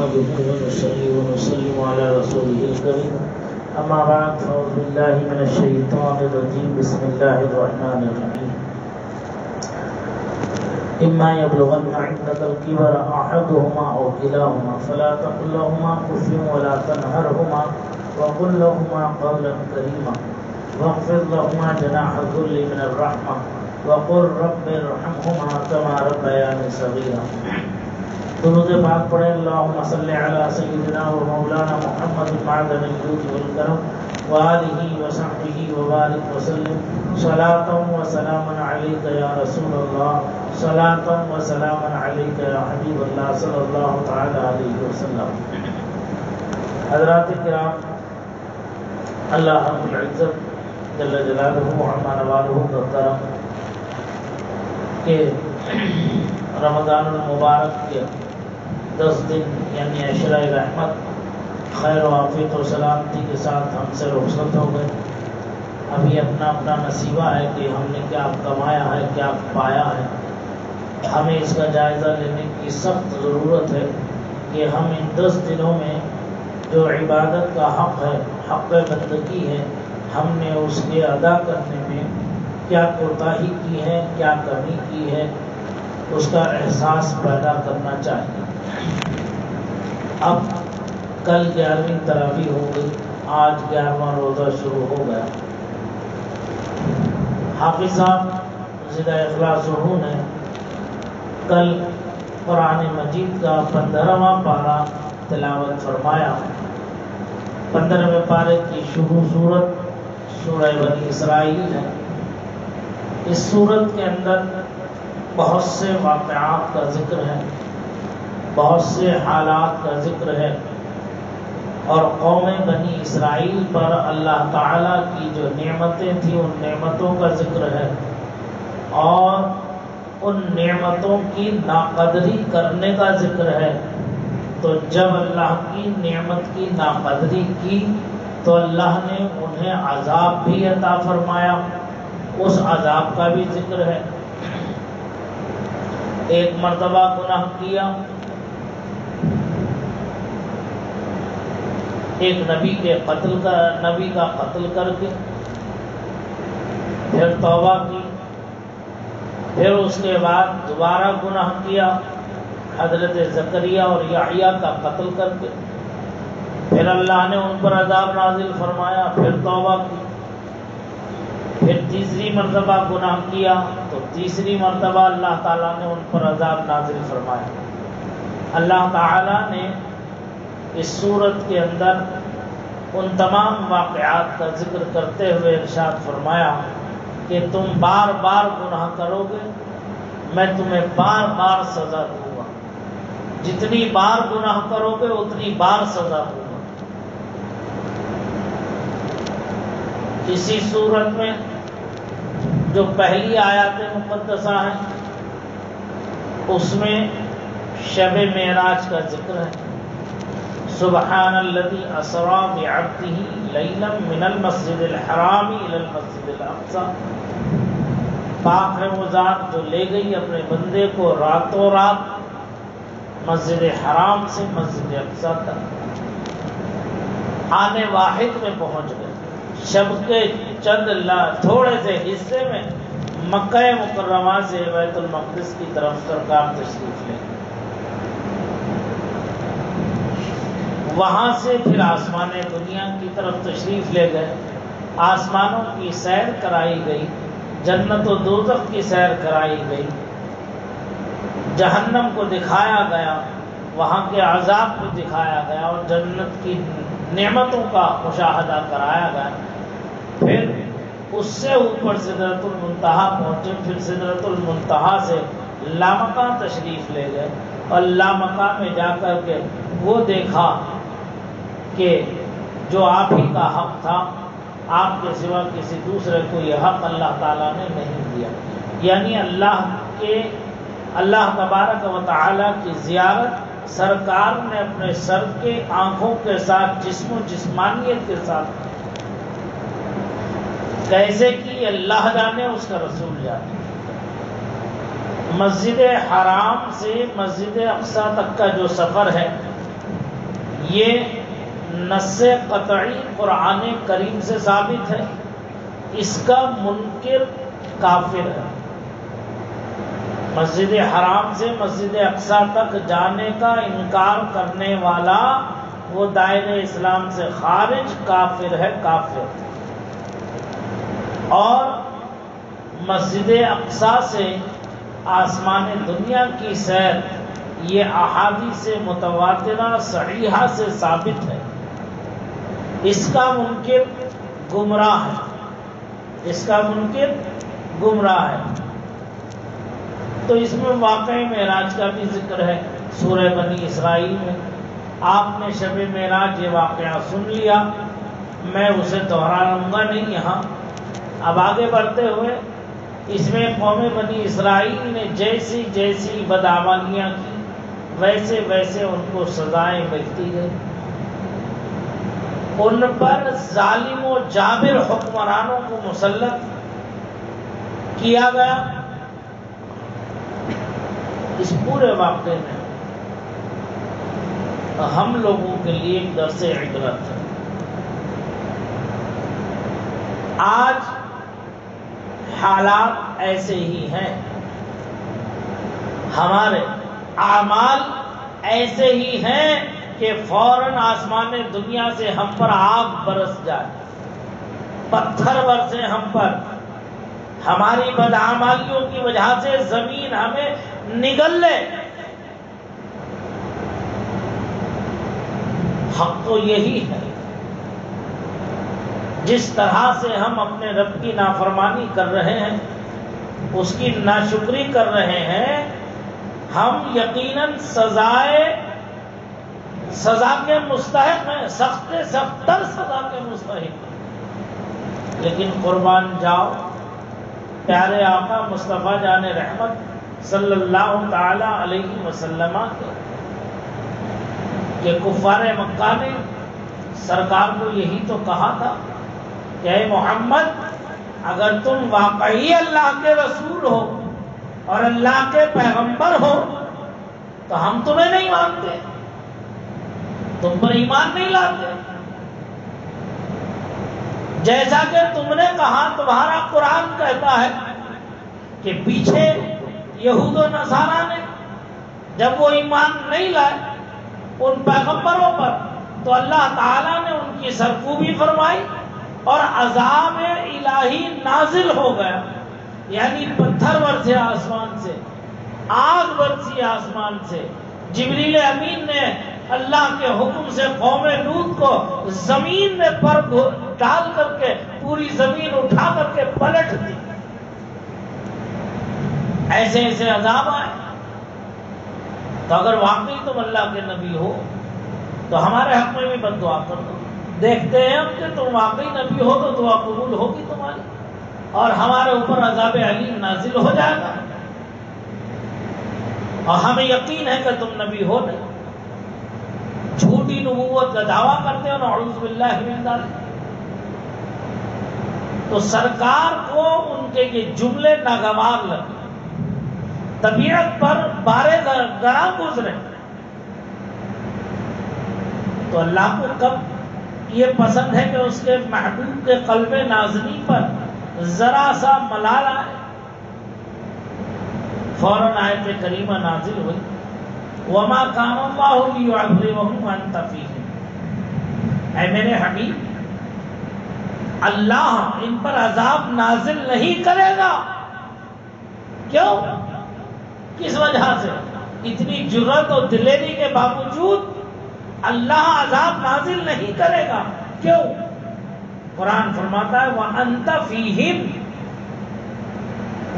نحمده ونصلي ونسلم على رسوله الكريم أما بعد فأعوذ بالله من الشيطان الرجيم بسم الله الرحمن الرحيم إما يبلغن عندك الكبر أحدهما أو كلاهما فلا تقل لهما أف ولا تنهرهما وقل لهما قولا كريما واخفض لهما جناح الذل من الرحمة وقل رب ارحمهما كما ربياني صغيرا. درود پاک پڑھیں اللہم صلی علی سیدنا و مولانا محمد معدن الجود والکرم وآلہ وصحبہ وبارک وسلم صلاۃ و سلام علیک یا رسول اللہ صلاۃ و سلام علیک یا حبیب اللہ صلی اللہ تعالی علیہ وسلم. حضرات کرام، اللہ رب العزت جل جلالہ عما نوالہ کا کرم کہ رمضان المبارک کے 10 دن یعنی عشرہ رحمت خیر و عافیت و سلامتی کے ساتھ ہم سے رخصت ہو گئے. ابھی اپنا اپنا نصیبہ ہے کہ ہم نے کیا کمایا ہے، کیا پایا ہے. ہمیں اس کا جائزہ لینے کی سخت ضرورت ہے کہ ہم ان 10 دنوں میں جو عبادت کا حق ہے، حق بندگی ہے، ہم نے اس کے ادا کرنے میں کیا کوتاہی کی ہے، کیا کمی کی ہے، اس کا احساس پیدا کرنا چاہیے. اب کل 11ویں تراویح ہو گئی، آج 11واں روزہ شروع ہو گیا. حافظ صاحب زدہ اخلاص روح نے کل قرآن مجید کا 15واں پارہ تلاوت فرمایا. 15ویں پارے کی شروع سورت سورہ بنی اسرائیل ہے. اس سورت کے اندر بہت سے واقعات کا ذکر ہے، بہت سے حالات کا ذکر ہے، اور قوم بنی اسرائیل پر اللہ تعالیٰ کی جو نعمتیں تھیں ان نعمتوں کا ذکر ہے، اور ان نعمتوں کی ناقدری کرنے کا ذکر ہے. تو جب اللہ کی نعمت کی ناقدری کی تو اللہ نے انہیں عذاب بھی عطا فرمایا، اس عذاب کا بھی ذکر ہے. ایک مرتبہ گناہ کیا، ایک نبی کا قتل کر کے پھر توبہ کی، پھر اس کے بعد دوبارہ گناہ کیا، حضرت زکریا اور یحییٰ کا قتل کر کے، پھر اللہ نے ان پر عذاب نازل فرمایا، پھر توبہ کی، پھر تیسری مرتبہ گناہ کیا تو تیسری مرتبہ اللہ تعالیٰ نے ان پر عذاب نازل فرمایا. اللہ تعالیٰ نے اس صورت کے اندر ان تمام واقعات کا ذکر کرتے ہوئے ارشاد فرمایا کہ تم بار بار گناہ کرو گے، میں تمہیں بار بار سزا دوں گا. جتنی بار گناہ کرو گے اتنی بار سزا دوں گا. اسی صورت میں جو پہلی آیات مقدسہ ہیں اس میں شب معراج کا ذکر ہے. سبحان الذی اسری بعبدہ لیلا من المسجد الحرام الی المسجد الاقصی. پاک ہے وہ ذات جو لے گئی اپنے بندے کو راتوں رات مسجد حرام سے مسجد اقصی تک. آنے واحد میں پہنچ گئے. شب کے چند تھوڑے سے حصے میں مکہ مکرمہ سے بیت المقدس کی طرف سرکار تشریف لے. وہاں سے پھر آسمان دنیا کی طرف تشریف لے گئے. آسمانوں کی سیر کرائی گئی، جنت و دوزخ کی سیر کرائی گئی، جہنم کو دکھایا گیا، وہاں کے عذاب کو دکھایا گیا، اور جنت کی نعمتوں کا مشاہدہ کرایا گیا. پھر اس سے اوپر سدرۃ المنتہا پہنچے. پھر سدرۃ المنتہا سے لامکاں تشریف لے گئے، اور لامکاں میں جا کر کے وہ دیکھا کہ جو آپ ہی کا حق تھا، آپ کے سوا کسی دوسرے کو یہ حق اللہ تعالیٰ نے نہیں دیا. یعنی اللہ تبارک و تعالیٰ کی زیارت سرکار نے اپنے سر کے آنکھوں کے ساتھ جسم و جسمانیت کے ساتھ کیسے کی اللہ جانے، اس کا رسول جانے. مسجد حرام سے مسجد اقصی تک کا جو سفر ہے یہ نص قطعی قرآن کریم سے ثابت ہے، اس کا منکر کافر ہے۔ مسجد حرام سے مسجد اقصی تک جانے کا انکار کرنے والا وہ دائرہ اسلام سے خارج کافر ہے، کافر۔ اور مسجد اقصی سے آسمان دنیا کی سیر یہ احادیث متواترہ صحیحہ سے ثابت ہے، اس کا منکر گمراہ ہے، اس کا منکر گمراہ ہے۔ تو اس میں واقعہ معراج کا بھی ذکر ہے سورہ بنی اسرائیل میں۔ آپ نے شب معراج یہ واقعہ سن لیا، میں اسے دہراؤں گا نہیں یہاں۔ اب آگے بڑھتے ہوئے اس میں قوم بنی اسرائیل نے جیسی جیسی بدعمالیاں کی ویسے ویسے ان کو سزائیں ملتی گئی۔ ان پر ظالم و جابر حکمرانوں کو مسلط کیا گیا۔ اس پورے واقعے میں ہم لوگوں کے لیے ایک درس عبرت ہے۔ آج حالات ایسے ہی ہیں، ہمارے اعمال ایسے ہی ہیں کہ فوراً آسمان دنیا سے ہم پر آگ برس جائے، پتھر برسے ہم پر، ہماری بدعمالیوں کی وجہ سے زمین ہمیں نگل لے۔ حق تو یہی ہے، جس طرح سے ہم اپنے رب کی نافرمانی کر رہے ہیں، اس کی ناشکری کر رہے ہیں، ہم یقیناً سزا کے مستحق ہیں، سخت سے سخت تر سزا کے مستحق ہیں۔ لیکن قربان جاؤ پیارے آقا مصطفیٰ جان رحمت صلی اللہ تعالی علیہ وسلم کہ کفار مکہ نے سرکار کو یہی تو کہا تھا کہ اے محمد اگر تم واقعی اللہ کے رسول ہو اور اللہ کے پیغمبر ہو تو ہم تمہیں نہیں مانتے، تم پر ایمان نہیں لاتے۔ جیسا کہ تم نے کہا تمہارا قرآن کہتا ہے کہ پیچھے یہود و نصارہ نے جب وہ ایمان نہیں لائے ان پیغمبروں پر تو اللہ تعالیٰ نے ان کی سرکوبی فرمائی اور عذاب الہی نازل ہو گیا، یعنی پتھر برسے آسمان سے، آگ برسی آسمان سے۔ جبریل امین نے اللہ کے حکم سے قوم لوط کو زمین میں پر ڈال کر کے پوری زمین اٹھا کر کے پلٹ دی۔ ایسے ایسے عذاب آئے۔ تو اگر واقعی تم اللہ کے نبی ہو تو ہمارے حق میں بھی بد دعا کر دو، دیکھتے ہیں ہم کہ تم واقعی نبی ہو تو دعا قبول ہوگی تمہاری اور ہمارے اوپر عذاب علیم نازل ہو جائے گا، اور ہمیں یقین ہے کہ تم نبی ہو نہیں، جھوٹی نبوت کا دعویٰ کرتے ہو، نعوذ باللہ من ذالک۔ تو سرکار کو ان کے یہ جملے ناگوار لگے، طبیعت پر بارے گراں گزرے، تو اللہ کو کب یہ پسند ہے کہ اس کے محبوب کے قلب نازنی پر ذرا سا ملال آئے، فوراً آیت کریمہ نازل ہوئی وَمَا كَانَ اللَّهُ لِيُعَذِّبَهُمْ وَأَنْتَ فِيهِمْ۔ اے میرے حبیب اللہ ان پر عذاب نازل نہیں کرے گا، کیوں؟ کس وجہ سے؟ اتنی جرأت اور دلیری کے باوجود اللہ عذاب نازل نہیں کرے گا، کیوں؟ قرآن فرماتا ہے وَأَنْتَ فِيهِمْ،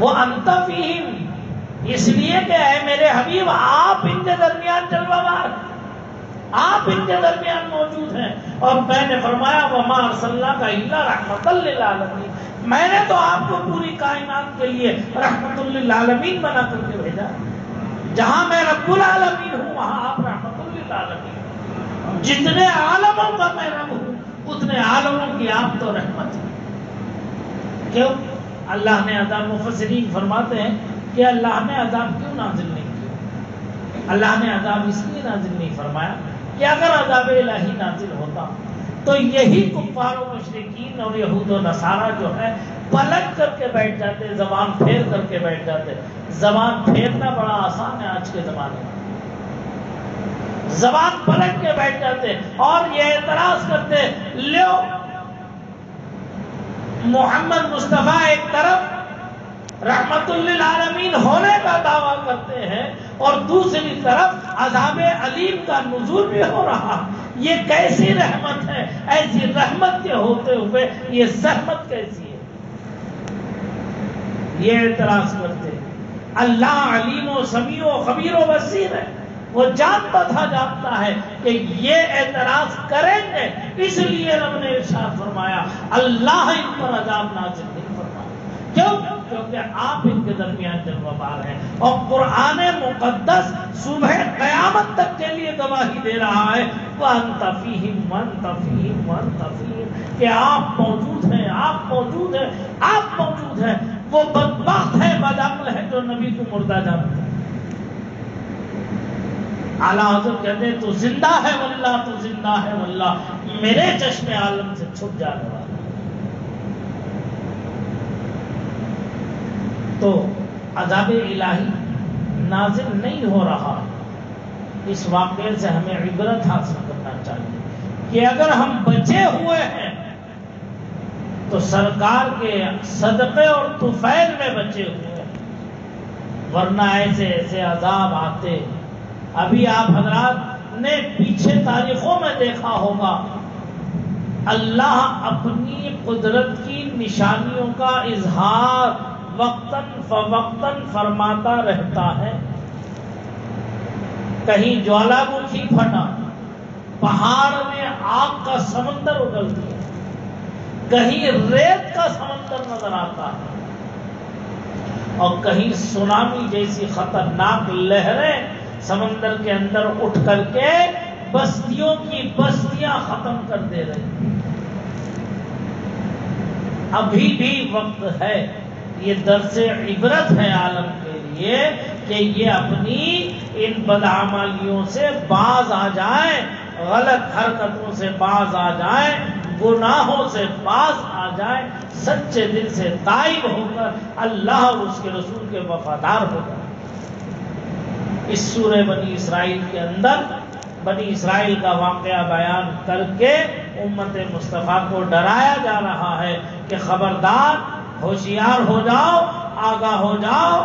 وَأَنْتَ فِيهِمْ، اس لیے کہ اے میرے حبیب آپ ان کے درمیان جلوہ بار، آپ ان کے درمیان موجود ہیں۔ اور میں نے فرمایا وَمَا أَرْسَلْنَاكَ إِلَّا رَحْمَةً لِّلْعَالَمِينَ، میں نے تو آپ کو پوری کائنات کے لیے رحمت للعالمین بنا کر کے بھیجا، جہاں میں رب العالمین ہوں وہاں آپ رحمت للعالمین، جتنے عالموں کا میں رب ہوں اتنے عالموں کی آپ تو رحمت ہے۔ کیوں اللہ نے عذاب، مفسرین فرماتے ہیں کہ اللہ نے عذاب کیوں نازل نہیں کیا؟ اللہ نے عذاب اس لیے نازل نہیں فرمایا کہ اگر عذاب الہی نازل ہوتا تو یہی کفار و مشرکین اور یہود و نصارہ جو ہے پلٹ کر کے بیٹھ جاتے، زبان پھیر کر کے بیٹھ جاتے. زبان پھیرنا بڑا آسان ہے آج کے زمانے میں. زبان پلٹ کے بیٹھ جاتے اور یہ اعتراض کرتے، لو محمد مصطفیٰ ایک طرف رحمت للعالمین ہونے کا دعویٰ کرتے ہیں اور دوسری طرف عذاب علیم کا نزول بھی ہو رہا. یہ کیسی رحمت ہے؟ ایسی رحمت کے ہوتے ہوئے یہ زحمت کیسی ہے؟ یہ اعتراض کرتے. اللہ علیم و سمیع و خبیر و بصیر ہے، وہ جانتا تھا، جانتا ہے کہ یہ اعتراض کریں گے، اس لیے رب نے ارشاد فرمایا اللہ ان پر عذاب نازل نہیں فرمایا. کیوں؟ کیونکہ آپ ان کے درمیان جلوہ بار ہیں. اور قرآن مقدس صبح قیامت تک کے لیے گواہی دے رہا ہے وَأَنْتَ فِيهِمْ وَأَنْتَ فِيهِمْ وَأَنْتَ فِيهِمْ، کہ آپ موجود ہیں، آپ موجود ہیں، آپ موجود ہیں. وہ بدبخت ہے، بدعقل ہے جو نبی کو مردہ جانتا ہے. اعلیٰ حضرت کہتے ہیں تو زندہ ہے واللہ، تو زندہ ہے واللہ، میرے چشم عالم سے چھپ جانے والا. تو عذاب الہی نازل نہیں ہو رہا. اس واقعے سے ہمیں عبرت حاصل کرنا چاہیے کہ اگر ہم بچے ہوئے ہیں تو سرکار کے صدقے اور طفیل میں بچے ہوئے ہیں، ورنہ ایسے ایسے عذاب آتے. ابھی آپ حضرات نے پیچھے تاریخوں میں دیکھا ہوگا اللہ اپنی قدرت کی نشانیوں کا اظہار وقتاً فوقتاً فرماتا رہتا ہے. کہیں جوالا مکھی پھٹا، پہاڑ میں آگ کا سمندر اگل دیا، کہیں ریت کا سمندر نظر آتا ہے، اور کہیں سونامی جیسی خطرناک لہریں سمندر کے اندر اٹھ کر کے بستیوں کی بستیاں ختم کر دے رہی. ابھی بھی وقت ہے. یہ درس عبرت ہے عالم کے لیے کہ یہ اپنی ان بدعمالیوں سے باز آ جائیں، غلط حرکتوں سے باز آ جائیں، گناہوں سے باز آ جائیں، سچے دل سے تائب ہو کر اللہ اور اس کے رسول کے وفادار ہو جائیں. اس سورہ بنی اسرائیل کے اندر بنی اسرائیل کا واقعہ بیان کر کے امت مصطفیٰ کو ڈرایا جا رہا ہے کہ خبردار، ہوشیار ہو جاؤ، آگاہ ہو جاؤ.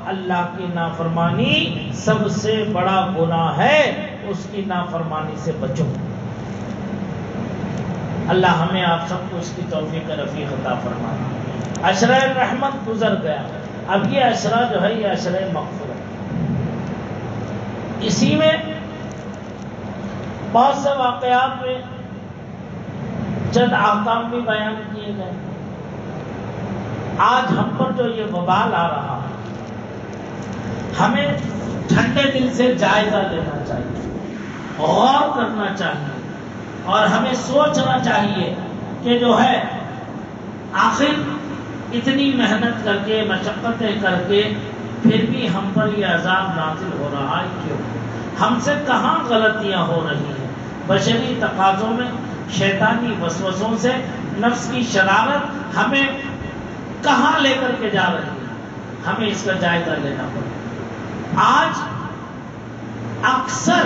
اللہ کی نافرمانی سب سے بڑا گناہ ہے، اس کی نافرمانی سے بچو. اللہ ہمیں آپ سب کو اس کی توفیق رفیق عطا فرمائے. عشرہ رحمت گزر گیا، اب یہ عشرہ جو ہے یہ عشرہ مغفرت. اسی میں بہت سے واقعات میں چند احکام بھی بیان کیے گئے. آج ہم پر جو یہ وبال آ رہا ہے، ہمیں ٹھنڈے دل سے جائزہ لینا چاہیے، غور کرنا چاہیے، اور ہمیں سوچنا چاہیے کہ جو ہے آخر اتنی محنت کر کے، مشقتیں کر کے، پھر بھی ہم پر یہ عذاب نازل ہو رہا ہے. کیوں؟ ہم سے کہاں غلطیاں ہو رہی ہیں؟ بشری تقاضوں میں، شیطانی وسوسوں سے، نفس کی شرارت ہمیں کہاں لے کر کے جا رہی ہے؟ ہمیں اس کا جائزہ لینا پڑے. آج اکثر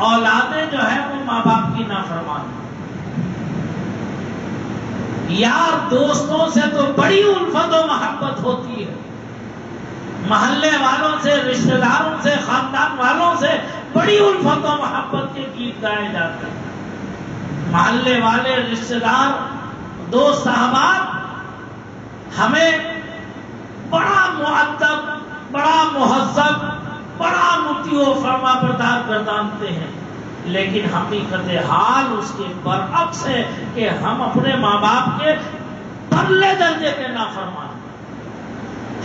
اولادیں جو ہیں وہ ماں باپ کی نافرمان ہیں. یار دوستوں سے تو بڑی الفت و محبت ہوتی ہے، محلے والوں سے، رشتہ داروں سے، خاندان والوں سے بڑی الفت و محبت کے گیت گائے جاتے ہیں. محلے والے، رشتہ دار، دوست احباب ہمیں بڑا مؤدب، بڑا مہذب، بڑا مطیع و فرما بردار گردانتے ہیں، لیکن حقیقت حال اس کے برعکس ہے کہ ہم اپنے ماں باپ کے پرلے درجے کے نافرمان.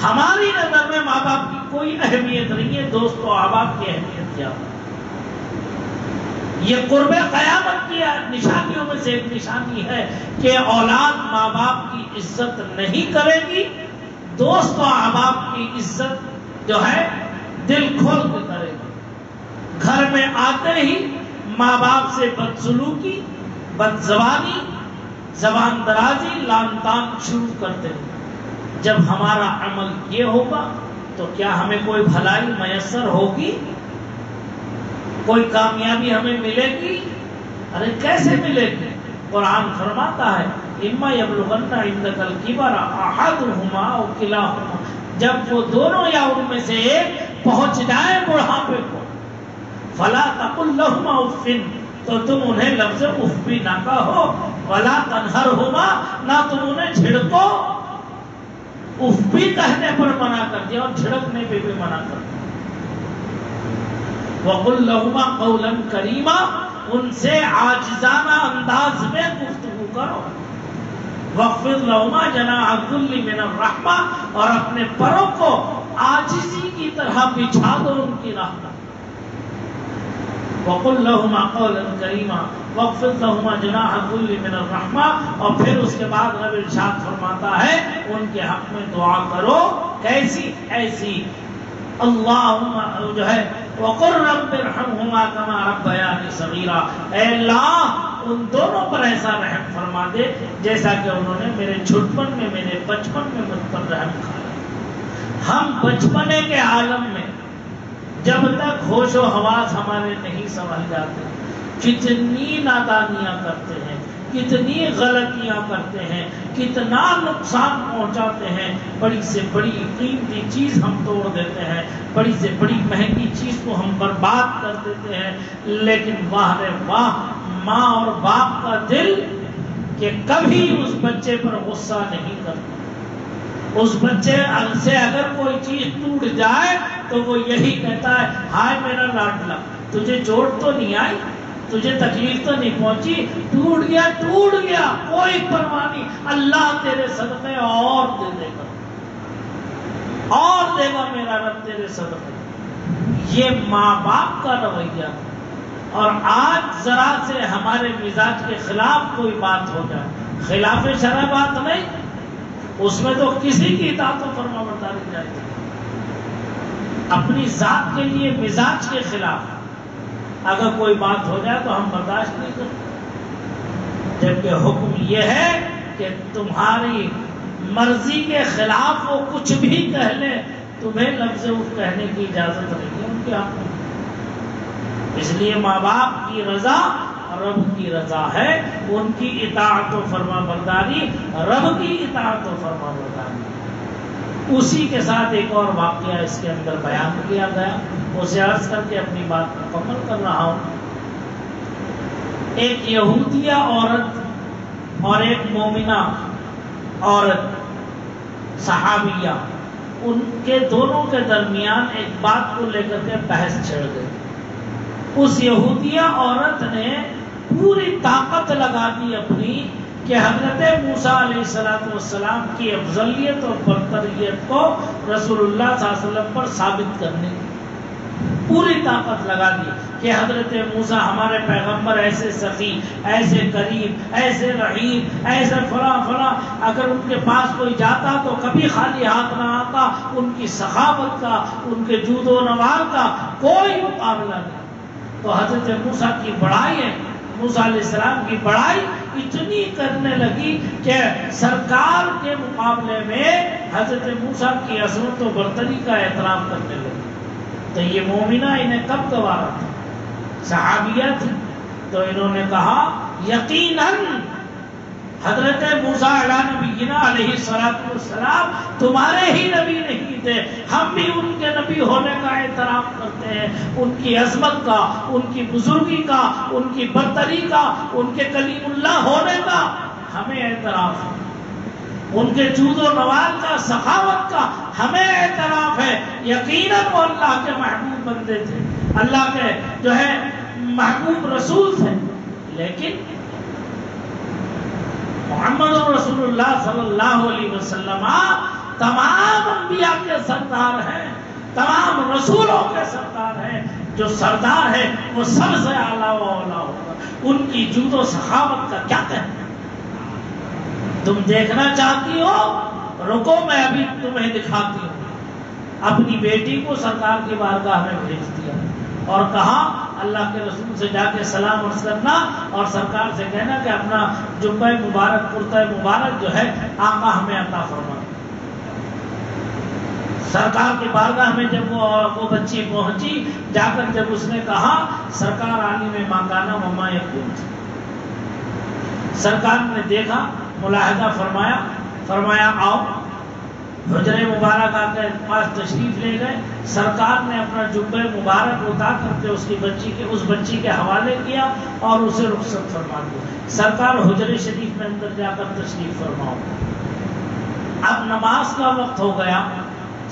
ہماری نظر میں ماں باپ کی کوئی اہمیت نہیں ہے، دوست و احباب کی اہمیت زیادہ. یہ قرب قیامت کی نشانیوں میں سے ایک نشانی ہے کہ اولاد ماں باپ کی عزت نہیں کرے گی، دوست و احباب کی عزت جو ہے دل کھول کے کرے گی. گھر میں آتے ہی ماں باپ سے بدسلوکی، بدزبانی، زبان درازی، لان تان شروع کرتے ہیں۔ جب ہمارا عمل یہ ہوگا تو کیا ہمیں کوئی بھلائی میسر ہوگی؟ کوئی کامیابی ہمیں ملے گی؟ ارے کیسے ملے گی؟ قرآن فرماتا ہے اما یبلغن عندک الکبر احدہما او کلاہما، جب وہ دونوں یا ان میں سے ایک پہنچ جائے بڑھاپے کو، فلا تقل لہما اف، تو تم انہیں لفظ اف بھی نہ کہو، ولا تنہرہما، نہ تم انہیں جھڑکو۔ اف بھی کہنے پر منع کر دیا اور جھڑکنے پہ بھی منع کر دیا۔ وَقُلْ لَهُمَا قَوْلًا كَرِيمًا، ان سے عاجزانہ انداز میں گفتگو کرو۔ وَاخْفِضْ لَهُمَا جَنَاحَ الذُّلِّ مِنَ الرَّحْمَةِ، اور اپنے پروں کو عاجزی کی طرح بچھا دو ان کی راہ پر۔ وَقُلْ لَهُمَا قَوْلًا كَرِيمًا وَاخْفِضْ لَهُمَا جَنَاحَ الذُّلِّ مِنَ الرَّحْمَةِ، اور پھر اس کے بعد رب ارشاد فرماتا ہے ان کے حق میں دعا کرو، کیسی؟ ایسی اللہم جو ہے وَقُلْ رَبِّ ارْحَمْهُمَا كَمَا رَبَّيَانِي صَغِيرًا، اے اللہ ان دونوں پر ایسا رحم فرما دے جیسا کہ انہوں نے میرے چھوٹپن میں، میرے بچپن میں مجھ پر رحم کھایا۔ ہم بچپنے کے عالم میں جب تک ہوش و حواس ہمارے نہیں سنبھل جاتے کتنی نادانیاں کرتے ہیں، کتنی غلطیاں کرتے ہیں، کتنا نقصان پہنچاتے ہیں۔ بڑی سے بڑی قیمتی چیز ہم توڑ دیتے ہیں، بڑی سے بڑی مہنگی چیز کو ہم برباد کر دیتے ہیں، لیکن واہ رے واہ ماں اور باپ کا دل کہ کبھی اس بچے پر غصہ نہیں کرتا۔ اس بچے سے اگر کوئی چیز ٹوٹ جائے تو وہ یہی کہتا ہے ہائے میرا لاڈلا، تجھے چوٹ تو نہیں آئی، تجھے تکلیف تو نہیں پہنچی، ٹوٹ گیا ٹوٹ گیا، کوئی پرواہ نہیں، اللہ تیرے صدقے اور دے دے گا، اور دے گا میرا رب تیرے صدقے۔ یہ ماں باپ کا رویہ تھا۔ اور آج ذرا سے ہمارے مزاج کے خلاف کوئی بات ہو جائے، خلاف شرع بات نہیں، اس میں تو کسی کی اطاعت و فرما برداری جائے گی۔ اپنی ذات کے لیے مزاج کے خلاف اگر کوئی بات ہو جائے تو ہم برداشت نہیں کرتے، جبکہ حکم یہ ہے کہ تمہاری مرضی کے خلاف وہ کچھ بھی کہہ لے، تمہیں لفظ اف کہنے کی اجازت نہیں ہے ان کے حق میں۔ اس لیے ماں باپ کی رضا رب کی رضا ہے، ان کی اطاعت و فرما برداری رب کی اطاعت و فرما برداری۔ اسی کے ساتھ ایک اور واقعہ اس کے اندر بیان کیا گیا، اسے عرض کر کے اپنی بات مکمل کر رہا ہوں۔ ایک یہودیہ عورت اور ایک مومنہ عورت صحابیہ، ان کے دونوں کے درمیان ایک بات کو لے کر کے بحث چھڑ گئی۔ اس یہودیہ عورت نے پوری طاقت لگا دی اپنی کہ حضرت موسیٰ علیہ السلام کی افضلیت اور برتریت کو رسول اللہ صلی اللہ علیہ وسلم پر ثابت کرنے کی پوری طاقت لگا دی کہ حضرت موسیٰ ہمارے پیغمبر ایسے سخی، ایسے کریم، ایسے رحیم، ایسے فلاں فلاں، اگر ان کے پاس کوئی جاتا تو کبھی خالی ہاتھ نہ آتا، ان کی سخاوت کا، ان کے جود و نوال کا کوئی مقابلہ نہیں۔ تو حضرت موسیٰ کی بڑائی ہے، موسیٰ علیہ السلام کی بڑائی اتنی کرنے لگی کہ سرکار کے مقابلے میں حضرت موسیٰ کی عظمت و برتری کا اعتراف کرنے لگی۔ تو یہ مومنہ انہیں کب گوارا تھا؟ صحابیہ تھی، تو انہوں نے کہا یقیناً حضرت موسیٰ علیہ نبینا علیہ السلام تمہارے ہی نبی نہیں تھے، ہم بھی ان کے نبی ہونے کا اعتراف کرتے ہیں، ان کی عظمت کا، ان کی بزرگی کا، ان کی برتری کا، ان کے کلیم اللہ ہونے کا ہمیں اعتراف ہے، ان کے جود و نوال کا، سخاوت کا ہمیں اعتراف ہے۔ یقیناً وہ اللہ کے محبوب بندے تھے، اللہ کے جو ہے محبوب رسول تھے، لیکن محمد رسول اللہ صلی اللہ علیہ وسلم تمام انبیاء کے سردار ہیں، تمام رسولوں کے سردار ہیں، جو سردار ہے وہ سب سے اعلیٰ و اولیٰ ہوگا، ان کی جود و سخاوت کا کیا کہنا۔ تم دیکھنا چاہتی ہو؟ رکو میں ابھی تمہیں دکھاتی ہوں۔ اپنی بیٹی کو سرکار کی بارگاہ میں بھیج دیا، اور کہا اللہ کے رسول سے جا کے سلام عرض کرنا اور سرکار سے کہنا کہ اپنا جبہ مبارک کرتا مبارک جو ہے آقا ہمیں عطا فرما۔ سرکار کی بارگاہ میں جب وہ بچی پہنچی، جا کر جب اس نے کہا سرکار عالم میں مانگانا وما یقول، سرکار نے دیکھا، ملاحظہ فرمایا آؤ، حجرے مبارکہ کے پاس تشریف لے گئے، سرکار نے اپنا جبہ مبارک اتار کر کے اس بچی کے حوالے کیا اور اسے رخصت فرما دیا۔ سرکار حجرے شریف میں اندر جا کر تشریف فرماؤ۔ اب نماز کا وقت ہو گیا،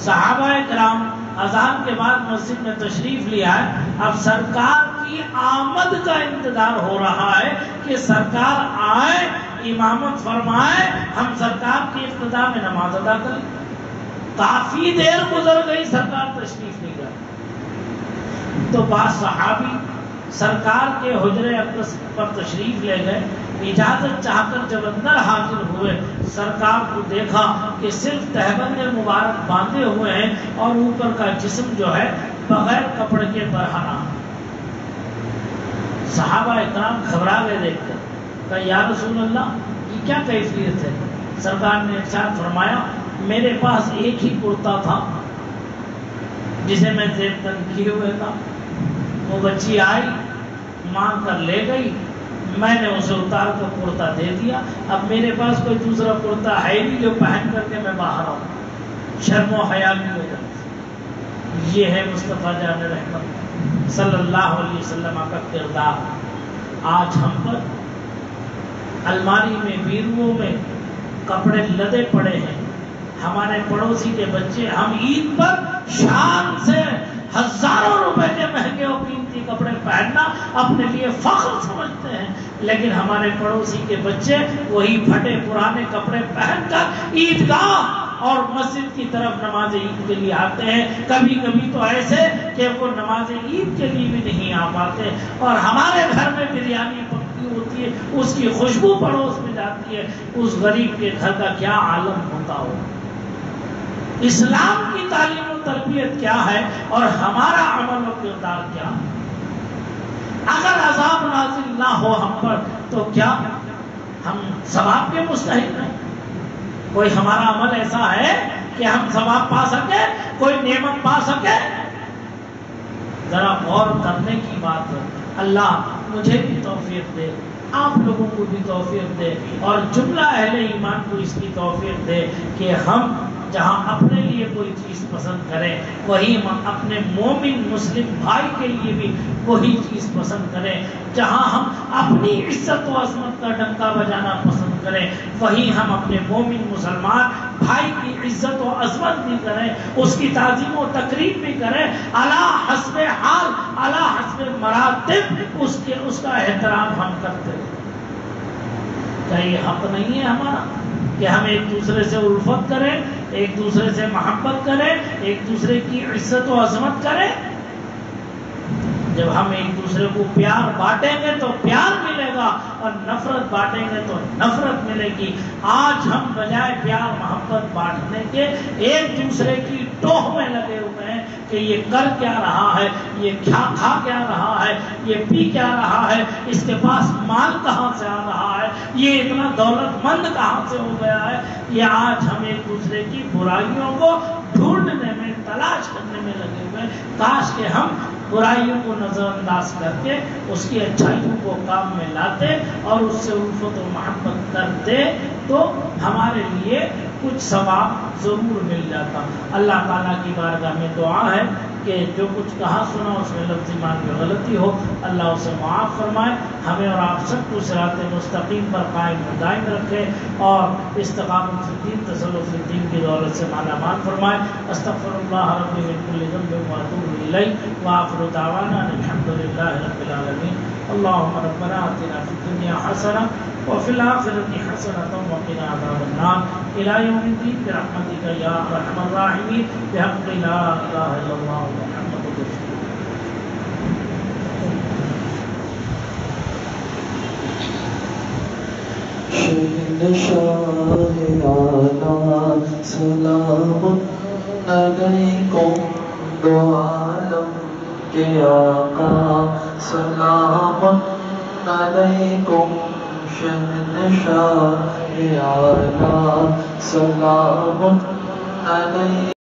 صحابہ کرام اذان کے بعد مسجد میں تشریف لیا ہے، اب سرکار کی آمد کا انتظار ہو رہا ہے کہ سرکار آئے، امامت فرمائے، ہم سرکار کی ابتدا میں نماز ادا کریں۔ کافی دیر گزر گئی، سرکار تشریف نہیں لائی، تو بعض صحابی سرکار کے حجرے اقدس پر تشریف لے گئے، اجازت چاہ کر جب اندر حاضر ہوئے، سرکار کو دیکھا کہ صرف تہبند مبارک باندھے ہوئے ہیں اور اوپر کا جسم جو ہے بغیر کپڑے کے برہنہ۔ صحابہ اکرام گھبرا گئے دیکھ کر، کہا یا رسول اللہ یہ کیا کیفیت ہے؟ سرکار نے ارشاد فرمایا میرے پاس ایک ہی کرتا تھا جسے میں زیب تن کیے ہوئے تھا، وہ بچی آئی مانگ کر لے گئی، میں نے اسے اتار کر کرتا دے دیا، اب میرے پاس کوئی دوسرا کرتا ہے نہیں جو پہن کر کے میں باہر آؤں، شرم و حیا کی وجہ سے۔ یہ ہے مصطفیٰ جان رحمت صلی اللہ علیہ وسلم کا کردار۔ آج ہم پر الماری میں بیروؤں میں کپڑے لدے پڑے ہیں، ہمارے پڑوسی کے بچے، ہم عید پر شان سے ہزاروں روپے کے مہنگے اور قیمتی کپڑے پہننا اپنے لیے فخر سمجھتے ہیں، لیکن ہمارے پڑوسی کے بچے وہی پھٹے پرانے کپڑے پہن کر عیدگاہ اور مسجد کی طرف نماز عید کے لیے آتے ہیں، کبھی کبھی تو ایسے کہ وہ نماز عید کے لیے بھی نہیں آ پاتے، اور ہمارے گھر میں بریانی پکتی ہوتی ہے، اس کی خوشبو پڑوس میں جاتی ہے، اس غریب کے گھر کا کیا عالم ہوتا ہو۔ اسلام کی تعلیم و تربیت کیا ہے اور ہمارا عمل و کردار کیا ہے؟ اگر عذاب نازل نہ ہو ہم پر تو کیا ہم ثواب کے مستحق ہیں؟ کوئی ہمارا عمل ایسا ہے کہ ہم ثواب پا سکے، کوئی نعمت پا سکے؟ ذرا غور کرنے کی بات ہے۔ اللہ مجھے بھی توفیق دے، آپ لوگوں کو بھی توفیق دے، اور جملہ اہل ایمان کو اس کی توفیق دے کہ ہم جہاں اپنے لیے کوئی چیز پسند کریں وہی ہم اپنے مومن مسلم بھائی کے لیے بھی وہی چیز پسند کریں، جہاں ہم اپنی عزت و عظمت کا ڈنکا بجانا پسند کریں وہی ہم اپنے مومن مسلمان بھائی کی عزت و عظمت بھی کریں، اس کی تعظیم و تقریب بھی کریں، علی حسب حال علی حسب مراتب اس کا احترام ہم کرتے ہیں۔ کیا یہ حق نہیں ہے ہمارا کہ ہم ایک دوسرے سے الفت کریں، ایک دوسرے سے محبت کریں، ایک دوسرے کی عزت و عظمت کریں؟ جب ہم ایک دوسرے کو پیار بانٹیں گے تو پیار ملے گا، اور نفرت بانٹیں گے تو نفرت ملے گی۔ آج ہم بجائے پیار محبت بانٹنے کے ایک دوسرے کی ٹوہ میں لگے ہوئے ہیں کہ یہ کر کیا رہا ہے، یہ کھا کیا رہا ہے، یہ پی کیا رہا ہے، اس کے پاس مال کہاں سے آ رہا ہے، یہ اتنا دولت مند کہاں سے ہو گیا ہے۔ یہ آج ہم ایک دوسرے کی برائیوں کو ڈھونڈنے میں، تلاش کرنے میں لگے ہوئے ہیں۔ کاش کہ ہم برائیوں کو نظر انداز کر کے اس کی اچھائیوں کو کام میں لاتے اور اس سے الفت و محبت کرتے تو ہمارے لیے کچھ ثواب ضرور مل جاتا۔ اللہ تعالیٰ کی بارگاہ میں دعا ہے کہ جو کچھ کہا سنا اس میں لفظ ایمان میں غلطی ہو اللہ اسے معاف فرمائے، ہمیں اور آپ سب کو صراط مستقیم پر قائم و دائم رکھے اور استقامت فی الدین، تسلط فی الدین کی دولت سے مالا مال فرمائے۔ استغفر اللہ ربی من کل ذنب واتوب الیہ وآخر دعوانا الحمد للہ رب العالمین۔ اللهم ربنا آتنا فی الدنیا حسنہ وفی الآخرة حسنة وقنا عذاب النار إلى يوم الدين برحمتك یا ارحم الراحمین بحق لا الہ الا اللہ محمد رسول شاہ اعلیٰ سلام علیکم دو عالم کے آقا سلام علیکم شہنشاہ اعلیٰ سلام علیکم